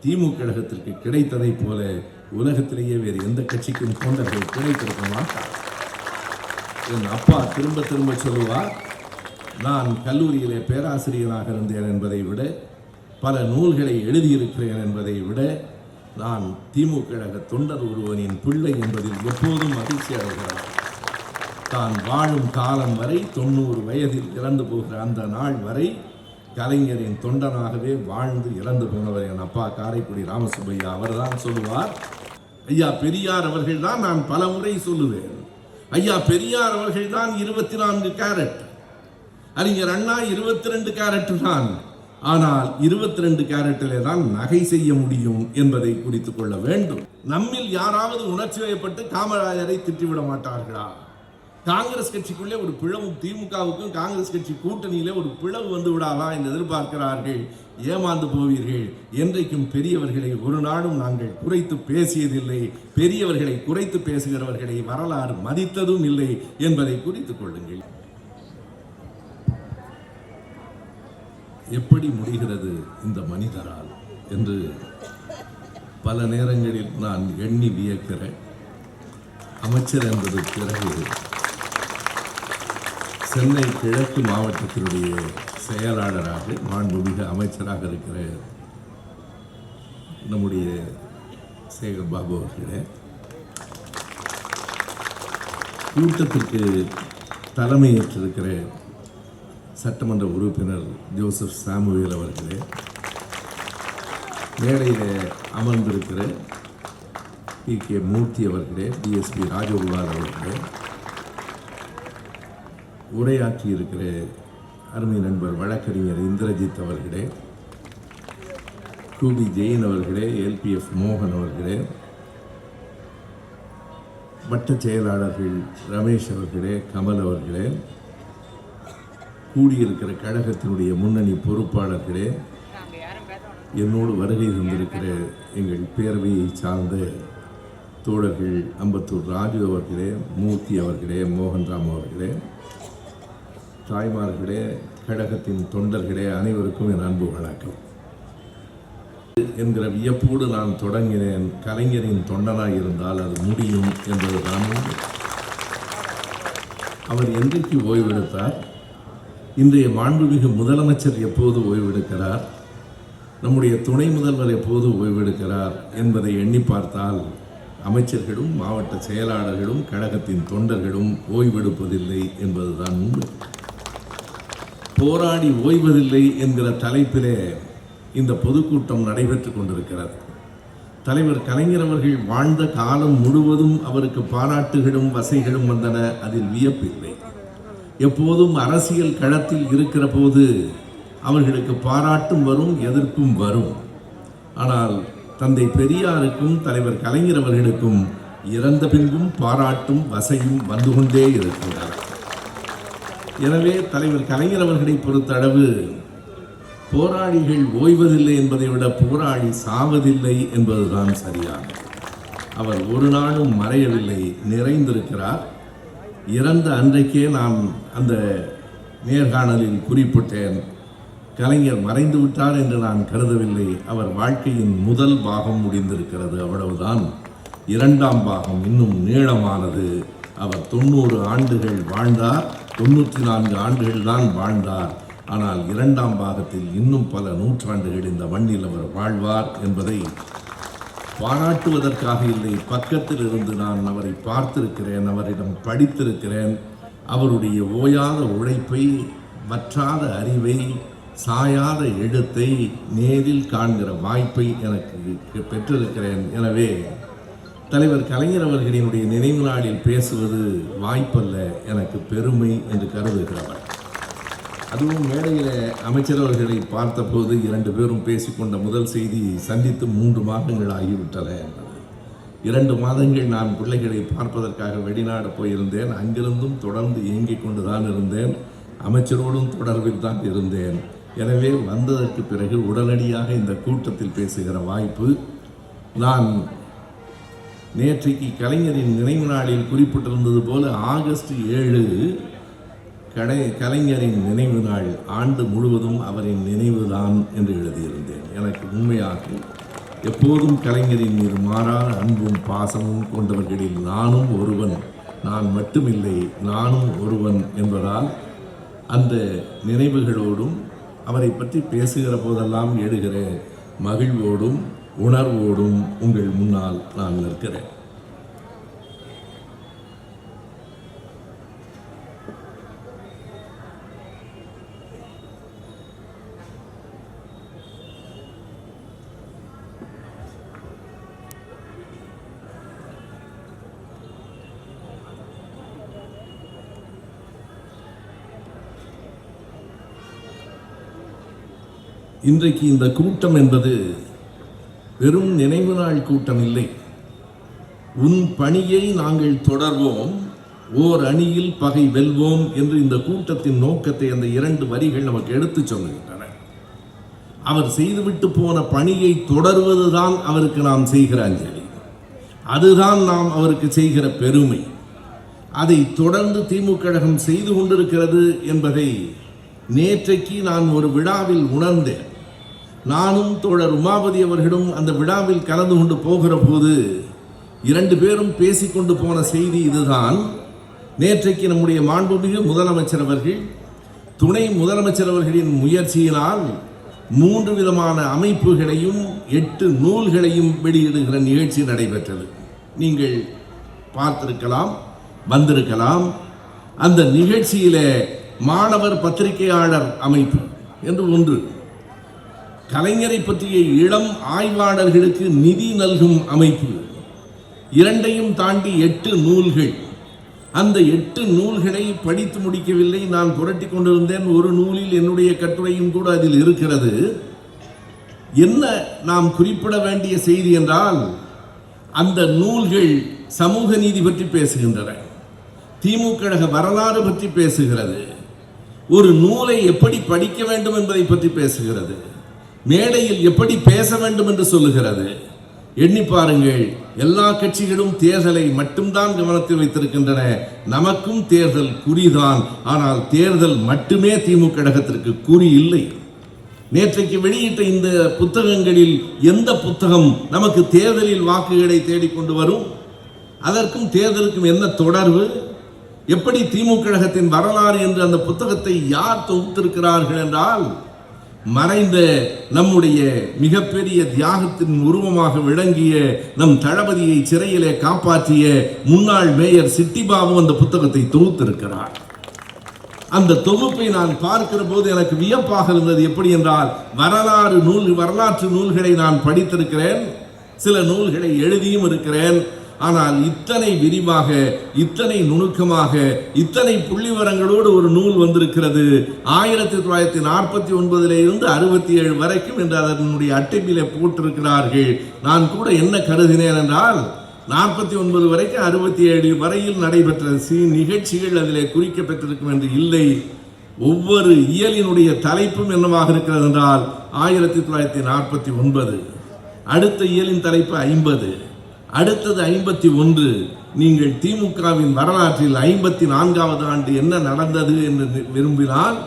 திமுக கழகத்திற்கு கிடைத்ததைப் போல உலகத்திலேயே வேறு எந்த கட்சிக்கும் தொண்டர்கள் கிடைத்திருக்க மாட்டார். என் அப்பா திரும்ப திரும்ப சொல்லுவார், நான் கல்லூரியிலே பேராசிரியராக இருந்தேன் என்பதை விட, பல நூல்களை எழுதியிருக்கிறேன் என்பதை விட, நான் திமுக கழக தொண்டர் ஒருவனின் பிள்ளை என்பதில் எப்போதும் மகிழ்ச்சி அடைகிறார். தான் வாழும் காலம் வரை 90 வயதில் இறந்து போகிற அந்த நாள் வரை கலைஞரின் தொண்டனாகவே வாழ்ந்து இறந்து போனவர் என் அப்பா காரைக்குடி ராமசுப்பையா. அவர்தான் சொல்லுவார், ஐயா பெரியார் அவர்கள் தான், நான் பல முறை சொல்லுவேன், ஐயா பெரியார் அவர்கள் தான் 24 கேரட், அறிஞர் அண்ணா 22 கேரட் தான். ஆனால் 22 கேரட்டிலே தான் நகை செய்ய முடியும் என்பதை குறித்துக் கொள்ள வேண்டும். நம்மில் யாராவது உணர்ச்சி வயப்பட்டு காமராஜரை திட்டிவிட மாட்டார்களா? காங்கிரஸ் கட்சிக்குள்ளே ஒரு பிளவு, திமுகவுக்கும் காங்கிரஸ் கட்சி கூட்டணியிலே ஒரு பிளவு வந்து விடாதா என்று எதிர்பார்க்கிறார்கள். ஏமாந்து போவீர்கள். என்றைக்கும் பெரியவர்களை ஒரு நாளும் நாங்கள் குறைத்து பேசியதில்லை. பெரியவர்களை குறைத்து பேசுகிறவர்களை வரலாறு மதித்ததும் இல்லை என்பதை குறித்துக் கொள்ளுங்கள். எப்படி முடிகிறது இந்த மனிதரால் என்று பல நேரங்களில் நான் எண்ணி வியக்கிறேன். அமைச்சர் என்பது பிறகு சென்னை கிழக்கு மாவட்டத்தினுடைய செயலாளராக, மாண்புமிகு அமைச்சராக இருக்கிற நம்முடைய சேகர் பாபு அவர்களே, கூட்டத்திற்கு தலைமையேற்றிருக்கிற சட்டமன்ற உறுப்பினர் ஜோசப் சாமுவேல் அவர்களே, மேடையில் அமர்ந்திருக்கிற PK மூர்த்தி அவர்களே, DSP ராஜகோபால் அவர்களே, உரையாற்றி இருக்கிற அருமை நண்பர் வழக்கறிஞர் இந்திரஜித் அவர்களே, QB ஜெயின் அவர்களே, LPF மோகன் அவர்களே, வட்ட செயலாளர்கள் ரமேஷ் அவர்களே, கமல் அவர்களே, கூடியிருக்கிற கழகத்தினுடைய முன்னணி பொறுப்பாளர்களே, என்னோடு வருகை தந்திருக்கிற எங்கள் பேரவையை சார்ந்த தோழர்கள் அம்பத்தூர் ராஜு அவர்களே, மூர்த்தி அவர்களே, மோகன்ராம் அவர்களே, தாய்மார்களே, கழகத்தின் தொண்டர்களே, அனைவருக்கும் என் அன்பு வணக்கம். என்கிற வியப்போடு நான் தொடங்கினேன். கலைஞரின் தொண்டனாக இருந்தால் அது முடியும் என்பதுதான். அவர் என்றைக்கு ஓய்வெடுத்தார்? இன்றைய மாண்புமிகு முதலமைச்சர் எப்போது ஓய்வெடுக்கிறார்? நம்முடைய துணை முதல்வர் எப்போது ஓய்வெடுக்கிறார் என்பதை எண்ணி பார்த்தால் அமைச்சர்களும் மாவட்ட செயலாளர்களும் கழகத்தின் தொண்டர்களும் ஓய்வெடுப்பதில்லை என்பதுதான் உண்மை. போராடி ஓய்வதில்லை என்கிற தலைப்பிலே இந்த பொதுக்கூட்டம் நடைபெற்று கொண்டிருக்கிறது. தலைவர் கலைஞர் அவர்கள் வாழ்ந்த காலம் முழுவதும் அவருக்கு பாராட்டுகளும் வசைகளும் வந்தன. அதில் வியப்பில்லை. எப்போதும் அரசியல் களத்தில் இருக்கிற போது அவர்களுக்கு பாராட்டும் வரும், எதிர்ப்பும் வரும். ஆனால் தந்தை பெரியாருக்கும் தலைவர் கலைஞர் அவர்களுக்கும் இறந்த பின்பும் பாராட்டும் வசையும் வந்து கொண்டே இருக்கின்றன. எனவே தலைவர் கலைஞர் அவர்களை பொறுத்தளவு போராளிகள் ஓய்வதில்லை என்பதை விட போராளி சாவதில்லை என்பதுதான் சரியானது. அவர் ஒரு நாளும் மறையவில்லை, நிறைந்திருக்கிறார். இறந்த அன்றைக்கே நான் அந்த நேர்காணலில் குறிப்பிட்டேன், கலைஞர் மறைந்து விட்டார் என்று நான் கருதவில்லை. அவர் வாழ்க்கையின் முதல் பாகம் முடிந்திருக்கிறது, அவ்வளவுதான். இரண்டாம் பாகம் இன்னும் நீளமானது. அவர் 90 ஆண்டுகள் வாழ்ந்தார், 94 ஆண்டுகள் தான் வாழ்ந்தார். ஆனால் இரண்டாம் பாகத்தில் இன்னும் பல நூற்றாண்டுகள் இந்த மண்ணில் அவர் வாழ்வார் என்பதை பாராட்டுவதற்காக இல்லை, பக்கத்தில் இருந்து நான் அவரை பார்த்திருக்கிறேன், அவரிடம் படித்திருக்கிறேன். அவருடைய ஓயாத உழைப்பை, வற்றாத அறிவை, சாயாத எழுத்தை நேரில் காண்கிற வாய்ப்பை எனக்கு பெற்றிருக்கிறேன். எனவே தலைவர் கலைஞர் அவர்களினுடைய நினைவு நாளில் பேசுவது வாய்ப்பல்ல, எனக்கு பெருமை என்று கருதுகிறவர். அதுவும் மேடையில் அமைச்சர் அவர்களை பார்த்தபோது 2 பேரும் பேசிக்கொண்ட முதல் செய்தி, சந்தித்து 3 மாதங்கள் ஆகிவிட்டன என்பது. 2 மாதங்கள் நான் பிள்ளைகளை பார்ப்பதற்காக வெளிநாடு போயிருந்தேன். அங்கிருந்தும் தொடர்ந்து இயங்கிக் கொண்டு தான் இருந்தேன். அமைச்சரோடும் தொடர்பில் தான் இருந்தேன். எனவே வந்ததற்கு பிறகு உடனடியாக இந்த கூட்டத்தில் பேசுகிற வாய்ப்பு. நான் நேற்றைக்கு கலைஞரின் நினைவு நாளில் குறிப்பிட்டிருந்தது போல ஆகஸ்ட் 7 கலைஞரின் நினைவு நாள். ஆண்டு முழுவதும் அவரின் நினைவுதான் என்று எழுதியிருந்தேன். எனக்கு உண்மையாக எப்போதும் கலைஞரின் மீது மாறான அன்பும் பாசமும் கொண்டவர்களில் நானும் ஒருவன், நான் மட்டுமில்லை நானும் ஒருவன் என்பதால் அந்த நினைவுகளோடும் அவரை பற்றி பேசுகிற போதெல்லாம் எழுகிற மகிழ்வோடும் உணர்வோடும் உங்கள் முன்னால் நான் நிற்கிறேன். இன்றைக்கு இந்த கூட்டம் என்பது வெறும் நினைவு நாள் கூட்டம் இல்லை. உன் பணியை நாங்கள் தொடர்வோம், ஓர் அணியில் பகை வெல்வோம் என்று இந்த கூட்டத்தின் நோக்கத்தை அந்த 2 வரிகள் நமக்கு எடுத்து சொல்லுகின்றன. அவர் செய்துவிட்டு போன பணியை தொடர்வதுதான் அவருக்கு நாம் செய்கிற அஞ்சலி, அதுதான் நாம் அவருக்கு செய்கிற பெருமை. அதை தொடர்ந்து திமுக கழகம் செய்து கொண்டிருக்கிறது என்பதை நேற்றைக்கு நான் ஒரு விழாவில் உணர்ந்தேன். நானும் தோழர் உமாபதி அவர்களும் அந்த விழாவில் கலந்து கொண்டு போகிற போது 2 பேரும் பேசிக்கொண்டு போன செய்தி இதுதான். நேற்றைக்கு நம்முடைய மாண்புமிகு முதலமைச்சர் அவர்கள், துணை முதலமைச்சர் அவர்களின் முயற்சியினால் 3 விதமான அமைப்புகளையும் 8 நூல்களையும் வெளியிடுகிற நிகழ்ச்சி நடைபெற்றது. நீங்கள் பார்த்திருக்கலாம், வந்திருக்கலாம். அந்த நிகழ்ச்சியில மாணவர் பத்திரிகையாளர் அமைப்பு என்று ஒன்று, கலைஞரை பற்றிய இளம் ஆய்வாளர்களுக்கு நிதி நல்கும் அமைப்பு, 2ஐயும் தாண்டி 8 நூல்கள். அந்த 8 நூல்களை படித்து முடிக்கவில்லை, நான் புரட்டி கொண்டிருந்தேன். ஒரு நூலில் என்னுடைய கட்டுரையும் கூட அதில் இருக்கிறது. என்ன நாம் குறிப்பிட வேண்டிய செய்தி என்றால், அந்த நூல்கள் சமூக நீதி பற்றி பேசுகின்றன, திமுக கழக வரலாறு பற்றி பேசுகிறது, ஒரு நூலை எப்படி படிக்க வேண்டும் என்பதை பற்றி பேசுகிறது, மேடையில் எப்படி பேச வேண்டும் என்று சொல்லுகிறது. எண்ணி பாருங்கள், எல்லா கட்சிகளும் தேர்தலை மட்டும்தான் கவனத்தில் வைத்திருக்கின்றன. நமக்கும் தேர்தல் குறிதான், ஆனால் தேர்தல் மட்டுமே திமுக கழகத்திற்கு குறி இல்லை. நேற்றைக்கு வெளியிட்ட இந்த புத்தகங்களில் எந்த புத்தகம் நமக்கு தேர்தலில் வாக்குகளை தேடிக்கொண்டு வரும்? அதற்கும் தேர்தலுக்கும் என்ன தொடர்பு? எப்படி திமுக கழகத்தின் வரலாறு என்று அந்த புத்தகத்தை யார் தொகுத்திருக்கிறார்கள் என்றால், மறைந்த நம்முடைய மிகப்பெரிய தியாகத்தின் உருவமாக விளங்கிய நம் தளபதியை சிறையிலே காப்பாற்றிய முன்னாள் மேயர் சிட்டிபாபு அந்த புத்தகத்தை தொகுத்திருக்கிறார். அந்த தொகுப்பை நான் பார்க்கிற போது எனக்கு வியப்பாக இருந்தது. எப்படி என்றால், வரலாற்று நூல்களை நான் படித்திருக்கிறேன், சில நூல்களை எழுதியும் இருக்கிறேன். ஆனால் இத்தனை விரிவாக, இத்தனை நுணுக்கமாக, இத்தனை புள்ளிவரங்களோடு ஒரு நூல் வந்திருக்கிறது. 1949 இருந்து 67 வரைக்கும் என்று அதனுடைய அட்டைப்பிலே போட்டிருக்கிறார்கள். நான் கூட என்ன கருதினேன் என்றால், 49 வரைக்கும் 67 வரையில் நடைபெற்ற நிகழ்ச்சிகள் அதிலே குறிக்கப்பட்டிருக்கும் என்று இல்லை. ஒவ்வொரு இயலினுடைய தலைப்பும் என்னவாக இருக்கிறது என்றால் 1949, அடுத்த இயலின் தலைப்பு 50, அடுத்தது 51. நீங்கள் திமுகவின் வரலாற்றில் 54வது ஆண்டு என்ன நடந்தது என்று விரும்பினால்,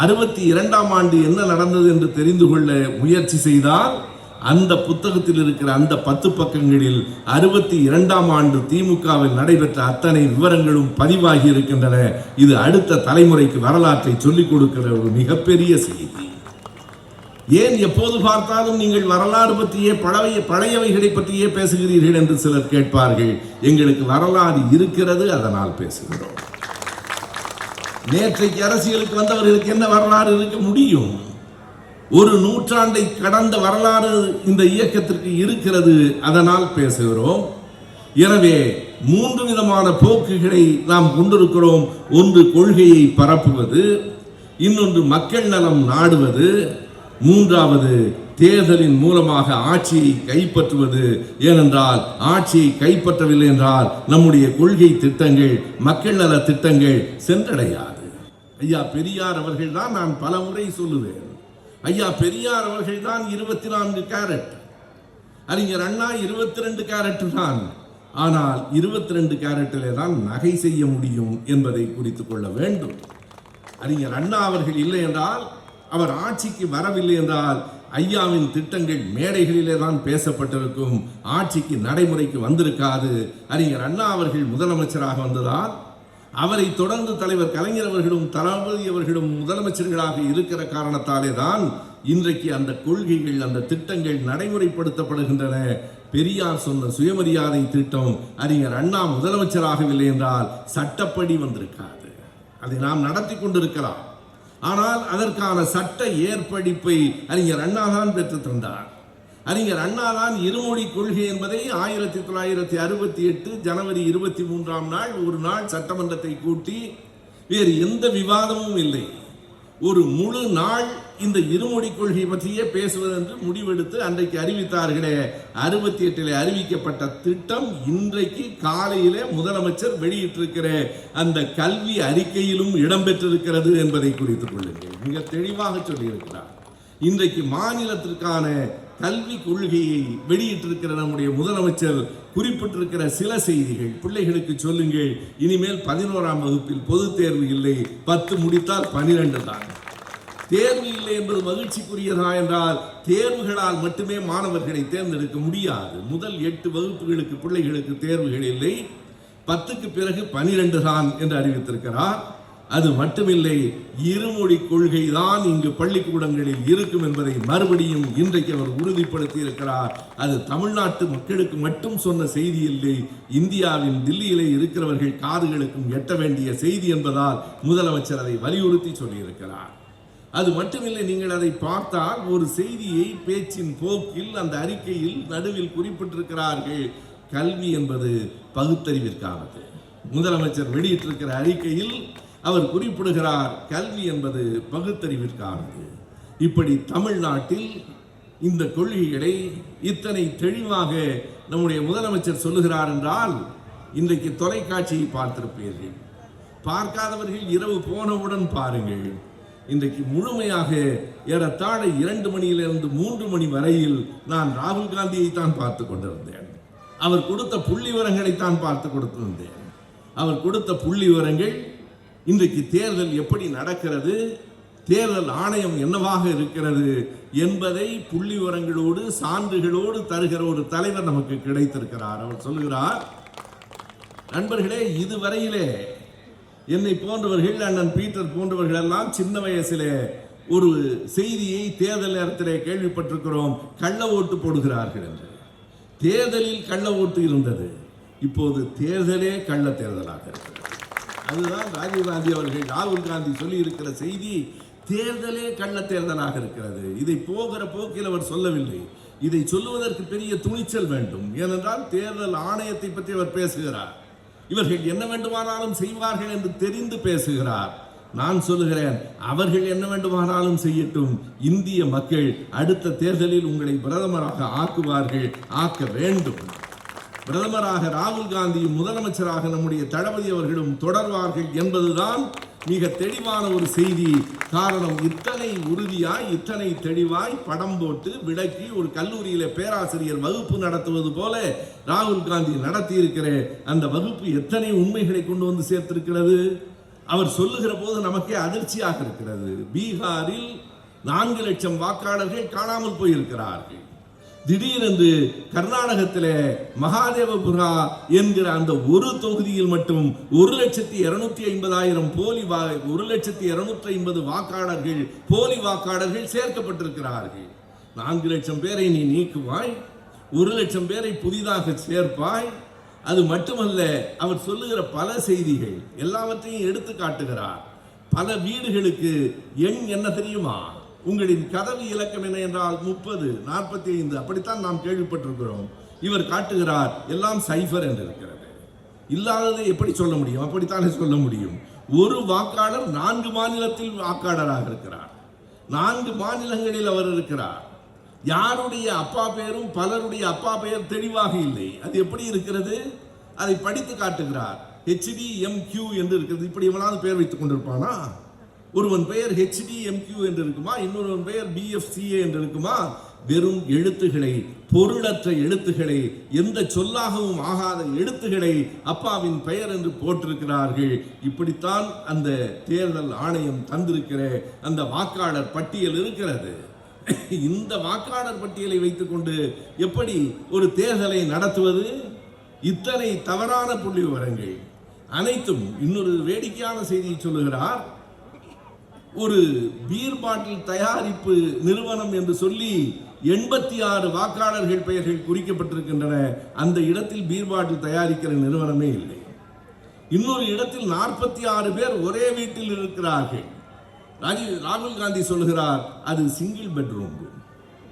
62ஆம் ஆண்டு என்ன நடந்தது என்று தெரிந்து கொள்ள முயற்சி செய்தால், அந்த புத்தகத்தில் இருக்கிற அந்த 10 பக்கங்களில் 62ஆம் ஆண்டு திமுகவில் நடைபெற்ற அத்தனை விவரங்களும் பதிவாகி இருக்கின்றன. இது அடுத்த தலைமுறைக்கு வரலாற்றை சொல்லிக் கொடுக்கிற ஒரு மிகப்பெரிய செய்தி. ஏன் எப்போது பார்த்தாலும் நீங்கள் வரலாறு பற்றியே பழையவைகளை பற்றியே பேசுகிறீர்கள் என்று சிலர் கேட்பார்கள். எங்களுக்கு வரலாறு இருக்கிறது, அதனால் பேசுகிறோம். நேற்றைக்கு அரசியலுக்கு வந்தவர்களுக்கு என்ன வரலாறு இருக்க முடியும்? ஒரு நூற்றாண்டை கடந்த வரலாறு இந்த இயக்கத்திற்கு இருக்கிறது, அதனால் பேசுகிறோம். எனவே 3 விதமான போக்குகளை நாம் கொண்டிருக்கிறோம். ஒன்று கொள்கையை பரப்புவது, இன்னொன்று மக்கள் நலம் நாடுவது, மூன்றாவது தேர்தலின் மூலமாக ஆட்சியை கைப்பற்றுவது. ஏனென்றால் ஆட்சியை கைப்பற்றவில்லை என்றால் நம்முடைய கொள்கை திட்டங்கள், மக்கள் நல திட்டங்கள் சென்றடையாது. ஐயா பெரியார் அவர்கள் தான், நான் பல முறை சொல்லுவேன், ஐயா பெரியார் அவர்கள் தான் 24 கேரட், அறிஞர் அண்ணா 22 கேரட் தான். ஆனால் 22 கேரட்டிலே தான் நகை செய்ய முடியும் என்பதை குறித்துக் கொள்ள வேண்டும். அறிஞர் அண்ணா அவர்கள் இல்லை என்றால், அவர் ஆட்சிக்கு வரவில்லை என்றால் ஐயாவின் திட்டங்கள் மேடைகளிலே தான் பேசப்பட்டிருக்கும், ஆட்சிக்கு நடைமுறைக்கு வந்திருக்காது. அறிஞர் அண்ணா அவர்கள் முதலமைச்சராக வந்ததால் அவரை தொடர்ந்து தலைவர் கலைஞர் அவர்களும் தளபதி அவர்களும் முதலமைச்சர்களாக இருக்கிற காரணத்தாலே தான் இன்றைக்கு அந்த கொள்கைகள், அந்த திட்டங்கள் நடைமுறைப்படுத்தப்படுகின்றன. பெரியார் சொன்ன சுயமரியாதை திட்டம் அறிஞர் அண்ணா முதலமைச்சராகவில்லை என்றால் சட்டப்படி வந்திருக்காது. அதை நாம் நடத்தி கொண்டிருக்கலாம். ஆனால் அதற்கான சட்ட ஏற்படிப்பை அறிஞர் அண்ணா தான் பெற்று தந்தார். அறிஞர் அண்ணா தான் இருமொழி கொள்கை என்பதை 1968 ஜனவரி 23 ஒரு நாள் சட்டமன்றத்தை கூட்டி, வேறு எந்த விவாதமும் இல்லை, ஒரு முழு நாள் இந்த இருமொழி கொள்கை பற்றியே பேசுவது என்று முடிவெடுத்து அன்றைக்கு அறிவித்தார்களே. 68 அறிவிக்கப்பட்ட திட்டம் இன்றைக்கு காலையிலே முதலமைச்சர் வெளியிட்டிருக்கிற அந்த கல்வி அறிக்கையிலும் இடம்பெற்றிருக்கிறது என்பதை குறித்துக் கொள்ளுங்கள். மிக தெளிவாக சொல்லியிருக்கிறார். இன்றைக்கு மாநிலத்திற்கான கல்வி கொள்கையை வெளியிட்டிருக்கிற நம்முடைய முதலமைச்சர் குறிப்பிட்டிருக்கிற சில செய்திகள் பிள்ளைகளுக்கு சொல்லுங்கள். இனிமேல் 11ஆம் வகுப்பில் பொது தேர்வு இல்லை, 10 முடித்தால் 12 தான். தேர்வு இல்லை என்பது மகிழ்ச்சிக்குரியதா என்றால் தேர்வுகளால் மட்டுமே மாணவர்களை தேர்ந்தெடுக்க முடியாது. முதல் 8 வகுப்புகளுக்கு பிள்ளைகளுக்கு தேர்வுகள் இல்லை, 10க்கு பிறகு 12 தான் என்று அறிவித்திருக்கிறார். அது மட்டுமில்லை, இருமொழி கொள்கை தான் இங்கு பள்ளிக்கூடங்களில் இருக்கும் என்பதை மறுபடியும் இன்றைக்கு அவர் உறுதிப்படுத்தி இருக்கிறார். அது தமிழ்நாட்டு மக்களுக்கு மட்டும் சொன்ன செய்தி இல்லை, இந்தியாவின் தில்லியிலே இருக்கிறவர்கள் காதுகளுக்கும் எட்ட வேண்டிய செய்தி என்பதால் முதலமைச்சர் அதை வலியுறுத்தி சொல்லியிருக்கிறார். அது மட்டுமில்லை, நீங்கள் அதை பார்த்தால் ஒரு செய்தியை பேச்சின் போக்கில் அந்த அறிக்கையில் நடுவில் குறிப்பிட்டிருக்கிறார்கள். கல்வி என்பது பகுத்தறிவிற்கானது. முதலமைச்சர் வெளியிட்டிருக்கிற அறிக்கையில் அவர் குறிப்பிடுகிறார், கல்வி என்பது பகுத்தறிவிற்கானது. இப்படி தமிழ்நாட்டில் இந்த கொள்கைகளை இத்தனை தெளிவாக நம்முடைய முதலமைச்சர் சொல்லுகிறார் என்றால், இன்றைக்கு தொலைக்காட்சியை பார்த்திருப்பீர்கள். பார்க்காதவர்கள் இரவு போனவுடன் பாருங்கள். இன்றைக்கு முழுமையாக ஏறத்தாழ 2 மணியிலிருந்து 3 மணி வரையில் நான் ராகுல் காந்தியை தான் பார்த்து கொண்டிருந்தேன். அவர் கொடுத்த புள்ளி விவரங்களை தான் பார்த்து கொடுத்திருந்தேன். அவர் கொடுத்த புள்ளி விவரங்கள், இன்றைக்கு தேர்தல் எப்படி நடக்கிறது, தேர்தல் ஆணையம் என்னவாக இருக்கிறது என்பதை புள்ளி விவரங்களோடு சான்றுகளோடு தருகிற ஒரு தலைவர் நமக்கு கிடைத்திருக்கிறார். அவர் சொல்லுகிறார், நண்பர்களே, இதுவரையிலே என்னை போன்றவர்கள், அண்ணன் பீட்டர் போன்றவர்கள் எல்லாம் சின்ன வயசிலே ஒரு செய்தியை தேர்தல் நேரத்திலே கேள்விப்பட்டிருக்கிறோம், கள்ள ஓட்டு போடுகிறார்கள் என்று. தேர்தலில் கள்ள ஓட்டு இருந்தது, இப்போது தேர்தலே கள்ள தேர்தலாக இருக்கிறது. அதுதான் ராஜீவ்காந்தி அவர்கள், ராகுல் காந்தி சொல்லி இருக்கிற செய்தி, தேர்தலே கள்ள தேர்தலாக இருக்கிறது. இதை போகிற போக்கில் அவர் சொல்லவில்லை. இதை சொல்லுவதற்கு பெரிய துணிச்சல் வேண்டும். ஏனென்றால் தேர்தல் ஆணையத்தை பற்றி அவர் பேசுகிறார். இவர்கள் என்ன வேண்டுமானாலும் செய்வார்கள் என்று தெரிந்து பேசுகிறார். நான் சொல்லுகிறேன், அவர்கள் என்ன வேண்டுமானாலும் செய்யட்டும், இந்திய மக்கள் அடுத்த தேர்தலில் உங்களை பிரதமராக ஆக்குவார்கள், ஆக்க வேண்டும். பிரதமராக ராகுல் காந்தியும் முதலமைச்சராக நம்முடைய தளபதி அவர்களும் தொடர்வார்கள் என்பதுதான் மிக தெளிவான ஒரு செய்தி. காரணம், இத்தனை உறுதியாய், இத்தனை தெளிவாய் படம் போட்டு விளக்கி ஒரு கல்லூரியில பேராசிரியர் வகுப்பு நடத்துவது போல ராகுல் காந்தி நடத்தி இருக்கிற அந்த வகுப்பு எத்தனை உண்மைகளை கொண்டு வந்து சேர்த்திருக்கிறது. அவர் சொல்லுகிற போது நமக்கே அதிர்ச்சியாக இருக்கிறது. பீகாரில் 4 லட்சம் வாக்காளர்கள் காணாமல் போயிருக்கிறார்கள். திடீரென்று கர்நாடகத்திலே மகாதேவபுரா என்கிற அந்த ஒரு தொகுதியில் மட்டும் 1,250,000 போலி 1,250 வாக்காளர்கள், போலி வாக்காளர்கள் சேர்க்கப்பட்டிருக்கிறார்கள். 4 லட்சம் பேரை நீ நீக்குவாய், 1 லட்சம் பேரை புதிதாக சேர்ப்பாய். அது மட்டுமல்ல, அவர் சொல்லுகிற பல செய்திகள் எல்லாவற்றையும் எடுத்து காட்டுகிறார். பல வீடுகளுக்கு எண் என்ன தெரியுமா? உங்களின் கதவு இலக்கம் என்ன என்றால் 30, 45 அப்படித்தான் நாம் கேள்விப்பட்டிருக்கிறோம். இவர் காட்டுகிறார் எல்லாம் சைஃபர் என்று இருக்கிறது. இல்லாததை எப்படி சொல்ல முடியும்? அப்படித்தானே சொல்ல முடியும். ஒரு வாக்காளர் 4 மாநிலத்தில் வாக்காளராக இருக்கிறார். 4 மாநிலங்களில் அவர் இருக்கிறார். யாருடைய அப்பா பெயரும் பலருடைய அப்பா பெயர் தெளிவாக இல்லை. அது எப்படி இருக்கிறது? அதை படித்து காட்டுகிறார். HDMQ என்று இருக்கிறது. இப்படி எவனாவது பெயர் வைத்துக் கொண்டிருப்பானா? ஒருவன் பெயர் HDMQ என்று இருக்குமா? இன்னொருவன் பெயர் BFCA என்று இருக்குமா? வெறும் எழுத்துக்களை, பொருளற்ற எழுத்துக்களை, எந்த சொல்லாகவும் ஆகாத எழுத்துக்களை அப்பாவின் பெயர் என்று போட்டிருக்கிறார்கள். இப்படித்தான் அந்த தேர்தல் ஆணையம் தந்திருக்கிற அந்த வாக்காளர் பட்டியல் இருக்கிறது. இந்த வாக்காளர் பட்டியலை வைத்துக்கொண்டு எப்படி ஒரு தேர்தலை நடத்துவது? இத்தனை தவறான புள்ளி விவரங்கள் அனைத்தும். இன்னொரு வேடிக்கையான செய்தியை சொல்லுகிறார். ஒரு பீர் பாட்டில் தயாரிப்பு நிறுவனம் என்று சொல்லி 86 வாக்காளர்கள் பெயர்கள் குறிக்கப்பட்டிருக்கின்றன. அந்த இடத்தில் பீர் பாட்டில் தயாரிக்கிற நிறுவனமே இல்லை. இன்னொரு இடத்தில் 46 பேர் ஒரே வீட்டில் இருக்கிறார்கள். ராகுல் காந்தி சொல்லுகிறார் அது சிங்கிள் பெட்ரூம்,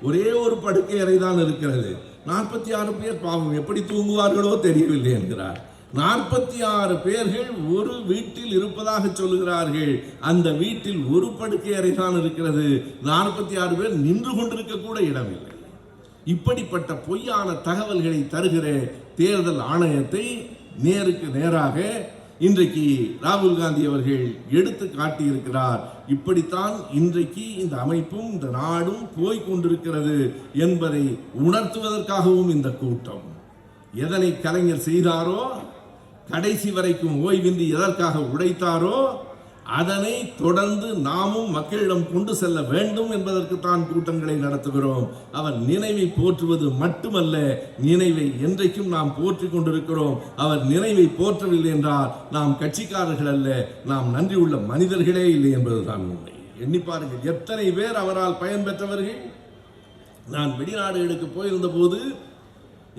ஒரே ஒரு படுக்கை அறை தான் இருக்கிறது. 46 பேர் பாவம் எப்படி தூங்குவார்களோ தெரியவில்லை என்கிறார். 46 பேர்கள் ஒரு வீட்டில் இருப்பதாக சொல்லுகிறார்கள். அந்த வீட்டில் ஒரு படுக்கை அறை தான் இருக்கிறது. 46 பேர் நின்று கொண்டிருக்க கூட இடமில்லை. இப்படிப்பட்ட பொய்யான தகவல்களை தருகிற தேர்தல் ஆணையத்தை நேருக்கு நேராக இன்றைக்கு ராகுல் காந்தி அவர்கள் எடுத்து காட்டியிருக்கிறார். இப்படித்தான் இன்றைக்கு இந்த அமைப்பும் இந்த நாடும் போய்கொண்டிருக்கிறது என்பதை உணர்த்துவதற்காகவும் இந்த கூட்டம். எதனை கலைஞர் செய்தாரோ, கடைசி வரைக்கும் ஓய்வின்றி எதற்காக உழைத்தாரோ, அதனை தொடர்ந்து நாமும் மக்களிடம் கொண்டு செல்ல வேண்டும் என்பதற்குத்தான் கூட்டங்களை நடத்துகிறோம். அவர் நினைவை போற்றுவது மட்டுமல்ல, நினைவை என்றைக்கும் நாம் போற்றிக் கொண்டிருக்கிறோம். அவர் நினைவை போற்றவில்லை என்றால் நாம் கட்சிக்காரர்கள் அல்ல, நாம் நன்றி உள்ள மனிதர்களே இல்லை என்பதுதான் உண்மை. எண்ணி பாருங்கள், எத்தனை பேர் அவரால் பயன்பெற்றவர்கள். நான் வெளிநாடுகளுக்கு போயிருந்த போது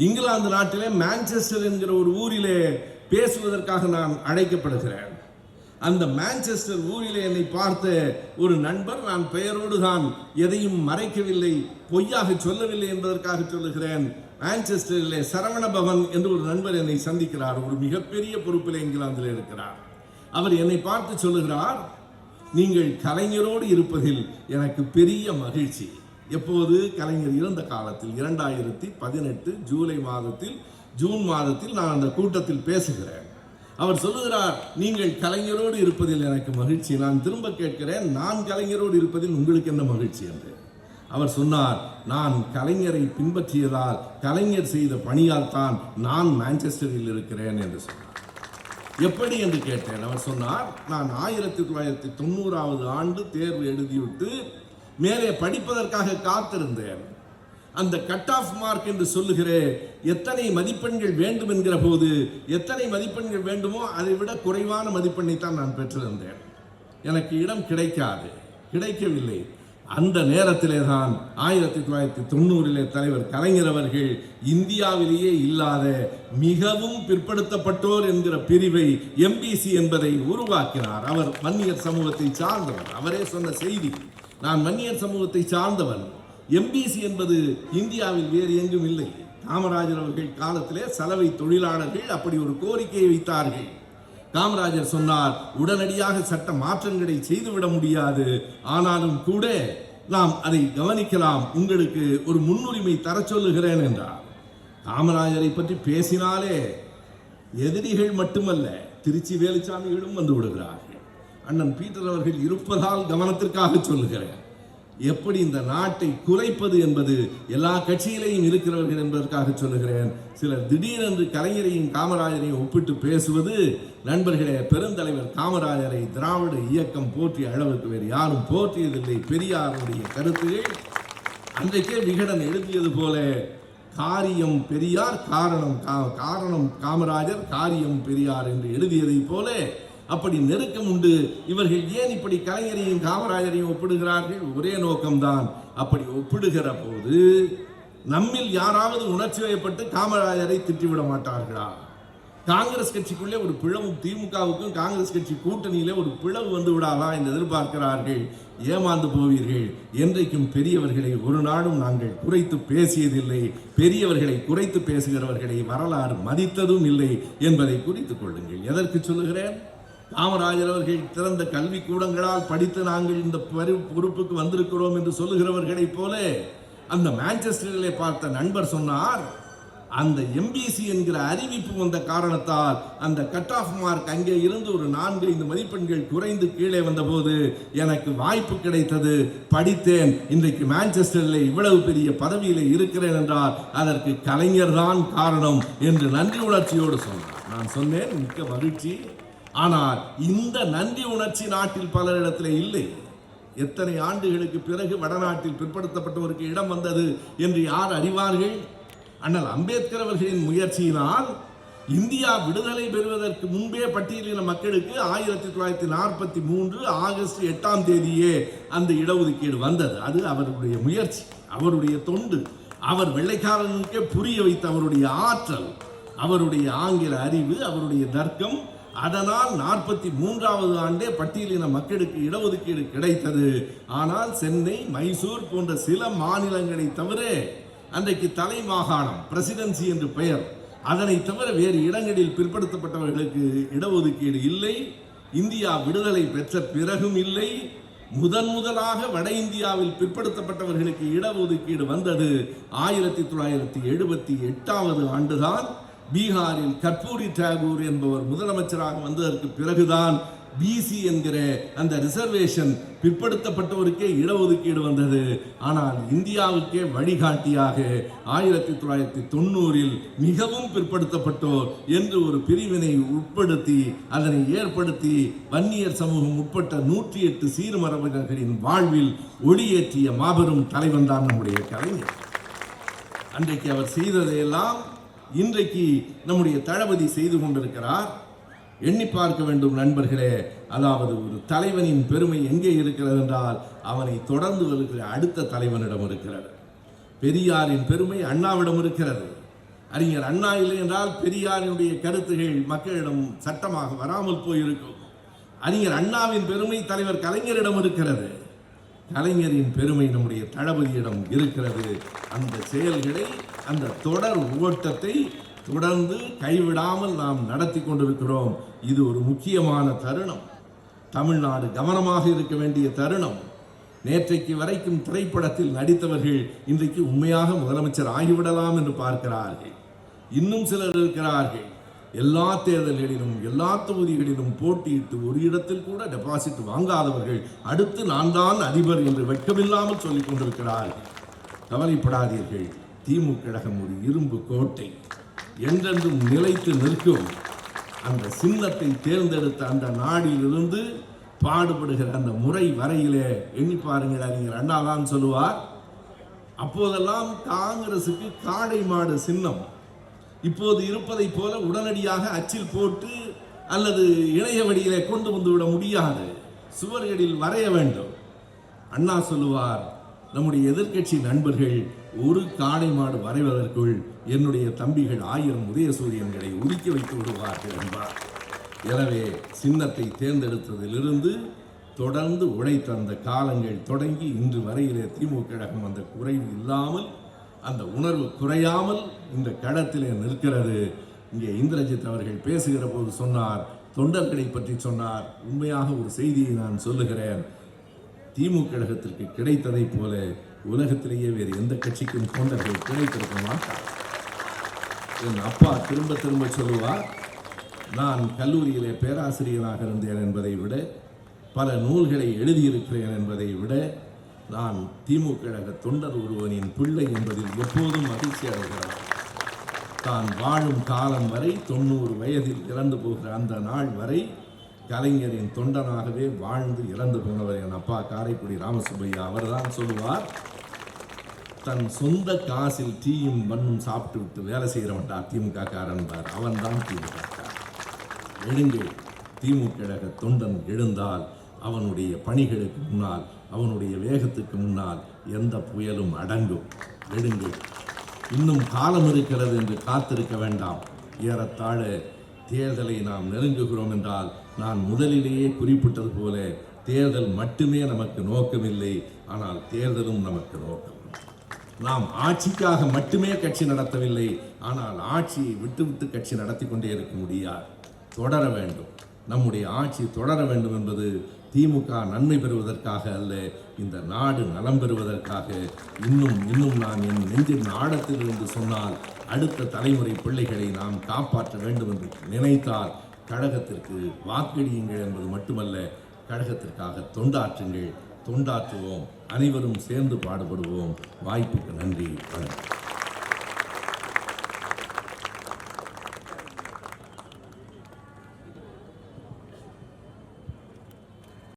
இங்கிலாந்து நாட்டிலே மான்செஸ்டர் என்கிற ஒரு ஊரிலே பேசுவதற்காக நான் அழைக்கப்படுகிறேன். அந்த மான்செஸ்டர் ஊரிலே என்னை பார்த்த ஒரு நண்பர், நான் பெயரோடு தான் எதையும் மறைக்கவில்லை, பொய்யாக சொல்லவில்லை என்பதற்காக சொல்லுகிறேன். மான்செஸ்டரிலே சரவண பவன் என்று ஒரு நண்பர் என்னை சந்திக்கிறார். ஒரு மிகப்பெரிய பொறுப்பில் இங்கிலாந்தில் இருக்கிறார். அவர் என்னை பார்த்து சொல்லுகிறார், நீங்கள் கலைஞரோடு இருப்பதில் எனக்கு பெரிய மகிழ்ச்சி. எப்போது? கலைஞர் இறந்த காலத்தில் 2018 ஜூன் மாதத்தில் நான் அந்த கூட்டத்தில் பேசுகிறேன். அவர் சொல்லுகிறார், நீங்கள் கலைஞரோடு இருப்பதில் எனக்கு மகிழ்ச்சி. நான் திரும்ப கேட்கிறேன், நான் கலைஞரோடு இருப்பதில் உங்களுக்கு என்ன மகிழ்ச்சி என்று. அவர் சொன்னார், நான் கலைஞரை பின்பற்றியதால், கலைஞர் செய்த பணியால் தான் நான் மான்செஸ்டரில் இருக்கிறேன் என்று சொன்னார். எப்படி என்று கேட்டேன். அவர் சொன்னார், நான் 1990 ஆண்டு தேர்வு எழுதிவிட்டு மேலே படிப்பதற்காக காத்திருந்தேன். அந்த கட் ஆஃப் மார்க் என்று சொல்லுகிற எத்தனை மதிப்பெண்கள் வேண்டும் என்கிற போது, எத்தனை மதிப்பெண்கள் வேண்டுமோ அதை விட குறைவான மதிப்பெண்ணை தான் நான் பெற்றிருந்தேன். எனக்கு இடம் கிடைக்கவில்லை. அந்த நேரத்திலே தான் 1990 தலைவர் கலைஞர் அவர்கள் இந்தியாவிலேயே இல்லாத மிகவும் பிற்படுத்தப்பட்டோர் என்கிற பிரிவை MBC என்பதை உருவாக்கினார். அவர் வன்னியர் சமூகத்தை சார்ந்தவர். அவரே சொன்ன செய்தி, நான் வன்னியர் சமூகத்தை சார்ந்தவன். MBC என்பது இந்தியாவில் வேறு எங்கும் இல்லை. காமராஜர் அவர்கள் காலத்திலே சலவை தொழிலாளர்கள் அப்படி ஒரு கோரிக்கையை வைத்தார்கள். காமராஜர் சொன்னார், உடனடியாக சட்ட மாற்றங்களை செய்துவிட முடியாது, ஆனாலும் கூட நாம் அதை கவனிக்கலாம், உங்களுக்கு ஒரு முன்னுரிமை தர சொல்லுகிறேன் என்றார். காமராஜரை பற்றி பேசினாலே எதிரிகள் மட்டுமல்ல, திருச்சி வேலுச்சாமிகளும் வந்து விடுகிறார்கள். அண்ணன் பீட்டர் அவர்கள் இருப்பதால் கவனத்திற்காக சொல்லுகிறேன். எப்படி இந்த நாட்டை குறைப்பது என்பது எல்லா கட்சியிலையும் இருக்கிறவர்கள் என்பதற்காக சொல்லுகிறேன். சிலர் திடீரென்று கலைஞரையும் காமராஜரையும் ஒப்பிட்டு பேசுவது, நண்பர்களே, பெருந்தலைவர் காமராஜரை திராவிட இயக்கம் போற்றிய அளவுக்கு வேறு யாரும் போற்றியதில்லை. பெரியாருடைய கருத்துகள் அன்றைக்கே விகடன் எழுதியது போல, காரியம் பெரியார், காரணம் காமராஜர், காரியம் பெரியார் என்று எழுதியதை போல அப்படி நெருக்கம் உண்டு. இவர்கள் ஏன் இப்படி கலைஞரையும் காமராஜரையும் ஒப்பிடுகிறார்கள்? ஒரே நோக்கம்தான். அப்படி ஒப்பிடுகிற போது நம்மில் யாராவது உணர்ச்சி வயப்பட்டு காமராஜரை திட்டிவிட மாட்டார்களா? காங்கிரஸ் கட்சிக்குள்ளே ஒரு பிளவு, திமுகவுக்கும் காங்கிரஸ் கட்சி கூட்டணியிலே ஒரு பிளவு வந்து விடாதா என்று எதிர்பார்க்கிறார்கள். ஏமாந்து போவீர்கள். என்றைக்கும் பெரியவர்களை ஒரு நாளும் நாங்கள் குறைத்து பேசியதில்லை. பெரியவர்களை குறைத்து பேசுகிறவர்களை வரலாறு மதித்ததும் இல்லை என்பதை குறித்துக் கொள்ளுங்கள். எதற்கு சொல்லுகிறேன்? காமராஜர் அவர்கள் திறந்த கல்வி கூடங்களால் படித்து நாங்கள் இந்த பொறுப்புக்கு வந்திருக்கிறோம் என்று சொல்லுகிறவர்களை போல அந்த மான்செஸ்டரிலே பார்த்த நண்பர் சொன்னார், அந்த MBC என்கிற அறிவிப்பு வந்த காரணத்தால் அந்த கட் ஆஃப் மார்க் அங்கே இருந்து ஒரு 4-5 மதிப்பெண்கள் குறைந்து கீழே வந்தபோது எனக்கு வாய்ப்பு கிடைத்தது, படித்தேன். இன்றைக்கு மான்செஸ்டரில் இவ்வளவு பெரிய பதவியில் இருக்கிறேன் என்றால் அதற்கு கலைஞர் தான் காரணம் என்று நன்றி உணர்ச்சியோடு சொன்னார். நான் சொன்னேன், மிக்க மகிழ்ச்சி. ஆனால் இந்த நன்றி உணர்ச்சி நாட்டில் பலரிடத்தில் இல்லை. எத்தனை ஆண்டுகளுக்கு பிறகு வடநாட்டில் பிற்படுத்தப்பட்டவருக்கு இடம் வந்தது என்று யார் அறிவார்கள்? அண்ணல் அம்பேத்கர் அவர்களின் முயற்சியினால் இந்தியா விடுதலை பெறுவதற்கு முன்பே பட்டியலின மக்களுக்கு 1943 ஆகஸ்ட் 8ஆம் தேதியே அந்த இடஒதுக்கீடு வந்தது. அது அவருடைய முயற்சி, அவருடைய தொண்டு, அவர் வெள்ளைக்காரனுக்கே புரிய வைத்த அவருடைய ஆற்றல், அவருடைய ஆங்கில அறிவு, அவருடைய தர்க்கம். அதனால் 43வது ஆண்டே பட்டியலின மக்களுக்கு இடஒதுக்கீடு கிடைத்தது. ஆனால் சென்னை, மைசூர் போன்ற சில மாநிலங்களை தவிர, அன்றைக்கு தலை மாகாணம் பிரசிடென்சி என்று பெயர், அதனை தவிர வேறு இடங்களில் பிற்படுத்தப்பட்டவர்களுக்கு இடஒதுக்கீடு இல்லை. இந்தியா விடுதலை பெற்ற பிறகும் இல்லை. முதலாக வட இந்தியாவில் பிற்படுத்தப்பட்டவர்களுக்கு இடஒதுக்கீடு வந்தது 1978வது ஆண்டுதான். பீகாரில் கர்பூரி டாகூர் என்பவர் முதலமைச்சராக வந்ததற்கு பிறகுதான் பிசி என்கிற அந்த ரிசர்வேஷன் பிற்படுத்தப்பட்டவருக்கே இடஒதுக்கீடு வந்தது. ஆனால் இந்தியாவுக்கே வழிகாட்டியாக 1990 மிகவும் பிற்படுத்தப்பட்டோர் என்று ஒரு பிரிவினை உட்படுத்தி அதனை ஏற்படுத்தி வன்னியர் சமூகம் உட்பட்ட 108 சீர்மரபினர்களின் வாழ்வில் ஒளியேற்றிய மாபெரும் தலைவன் தான் நம்முடைய கலைஞர். அன்றைக்கு அவர் செய்ததையெல்லாம் இன்றைக்கு நம்முடைய தளபதி செய்து கொண்டிருக்கிறார். எண்ணி பார்க்க வேண்டும் நண்பர்களே. அதாவது ஒரு தலைவனின் பெருமை எங்கே இருக்கிறது என்றால் அவனை தொடர்ந்து வருகிற அடுத்த தலைவனிடம் இருக்கிறது. பெரியாரின் பெருமை அண்ணாவிடம் இருக்கிறது. அறிஞர் அண்ணா இல்லை என்றால் பெரியாரினுடைய கருத்துகள் மக்களிடம் சட்டமாக வராமல் போயிருக்கும். அறிஞர் அண்ணாவின் பெருமை தலைவர் கலைஞரிடம் இருக்கிறது. கலைஞரின் பெருமை நம்முடைய தளபதியிடம் இருக்கிறது. அந்த செயல்களை, அந்த தொடர் ஓட்டத்தை தொடர்ந்து கைவிடாமல் நாம் நடத்தி கொண்டிருக்கிறோம். இது ஒரு முக்கியமான தருணம். தமிழ்நாடு கவனமாக இருக்க வேண்டிய தருணம். நேற்றைக்கு வரைக்கும் திரைப்படத்தில் நடித்தவர்கள் இன்றைக்கு உண்மையாக முதலமைச்சர் ஆகிவிடலாம் என்று பார்க்கிறார்கள். இன்னும் சிலர் இருக்கிறார்கள் எல்லா தேர்தல்களிலும் எல்லா தொகுதிகளிலும் போட்டியிட்டு ஒரு இடத்தில் கூட டெபாசிட் வாங்காதவர்கள் அடுத்து நான் தான் அதிபர் என்று வெட்கமில்லாமல் சொல்லிக் கொண்டிருக்கிறார்கள். கவலைப்படாதீர்கள். திமுக கழகம் ஒரு இரும்பு கோட்டை, என்றென்றும் நிலைத்து நிற்கும். அந்த சின்னத்தை தேர்ந்தெடுத்த அந்த நாடிலிருந்து பாடுபடுகிற அந்த முறை வரையிலே எண்ணி பாருங்கள். அறிஞர் அண்ணா தான் சொல்லுவார், அப்போதெல்லாம் காங்கிரசுக்கு காடை மாடு சின்னம், இப்போது இருப்பதை போல உடனடியாக அச்சில் போட்டு அல்லது இணைய வழியிலே கொண்டு வந்துவிட முடியாது, சுவர்களில் வரைய வேண்டும். அண்ணா சொல்லுவார், நம்முடைய எதிர்க்கட்சி நண்பர்கள் ஒரு காடை மாடு வரைவதற்குள் என்னுடைய தம்பிகள் 1000 உதயசூரியன்களை உருக்கி வைத்து விடுவார்கள் என்பார். எனவே சின்னத்தை தேர்ந்தெடுத்ததிலிருந்து தொடர்ந்து உழைத்த அந்த காலங்கள் தொடங்கி இன்று வரையிலே திமுக கழகம் அந்த குறைவு இல்லாமல், அந்த உணர்வு குறையாமல் இந்த களத்திலே நிற்கிறது. இங்கே இந்திரஜித் அவர்கள் பேசுகிற போது சொன்னார், தொண்டர்களை பற்றி சொன்னார். உண்மையாக ஒரு செய்தியை நான் சொல்லுகிறேன். திமுக கழகத்திற்கு கிடைத்ததை போல உலகத்திலேயே வேறு எந்த கட்சிக்கும் தொண்டர்கள் கிடைத்திருக்க மாட்டார். என் அப்பா திரும்ப திரும்ப சொல்லுவார், நான் கல்லூரியிலே பேராசிரியராக இருந்தேன் என்பதை விட, பல நூல்களை எழுதியிருக்கிறேன் என்பதை விட, நான் திமுக கழக தொண்டர் ஒருவனின் பிள்ளை என்பதில் எப்போதும் மகிழ்ச்சி அடைகிறார். தான் வாழும் காலம் வரை 90 வயதில் இறந்து போகிற அந்த நாள் வரை கலைஞரின் தொண்டனாகவே வாழ்ந்து இறந்து போனவர் என் அப்பா காரைக்குடி ராமசுப்பையா. அவர்தான் சொல்லுவார், தன் சொந்த காசில் டீயும் மண்ணும் சாப்பிட்டு விட்டு வேலை செய்கிறவன்டா திமுக காரன். அவன் தான் திமுக காரன். எழுங்கள், திமுக கழக தொண்டன் எழுந்தால் அவனுடைய பணிகளுக்கு முன்னால், அவனுடைய வேகத்துக்கு முன்னால் எந்த புயலும் அடங்கும். எழுங்கள், இன்னும் காலம் இருக்கிறது என்று காத்திருக்க வேண்டாம். ஏறத்தாழ தேர்தலை நாம் நெருங்குகிறோம் என்றால், நான் முதலிலேயே குறிப்பிட்டது போல தேர்தல் மட்டுமே நமக்கு நோக்கமில்லை, ஆனால் தேர்தலும் நமக்கு நோக்கம். நாம் ஆட்சிக்காக மட்டுமே கட்சி நடத்தவில்லை, ஆனால் ஆட்சியை விட்டு கட்சி நடத்தி கொண்டே இருக்க முடியாது. தொடர வேண்டும். நம்முடைய ஆட்சி தொடர வேண்டும் என்பது திமுக நன்மை பெறுவதற்காக அல்ல, இந்த நாடு நலம் பெறுவதற்காக. இன்னும் நான் என் நெஞ்சின் ஆழத்திலிருந்து சொன்னால், அடுத்த தலைமுறை பிள்ளைகளை நாம் காப்பாற்ற வேண்டும் என்று நினைத்தால் கழகத்திற்கு வாக்களியுங்கள் என்பது மட்டுமல்ல, கழகத்திற்காக தொண்டாற்றுங்கள். தொண்டாற்றுவோம், அனைவரும் சேர்ந்து பாடுபடுவோம். வாய்ப்புக்கு நன்றி, வணக்கம்.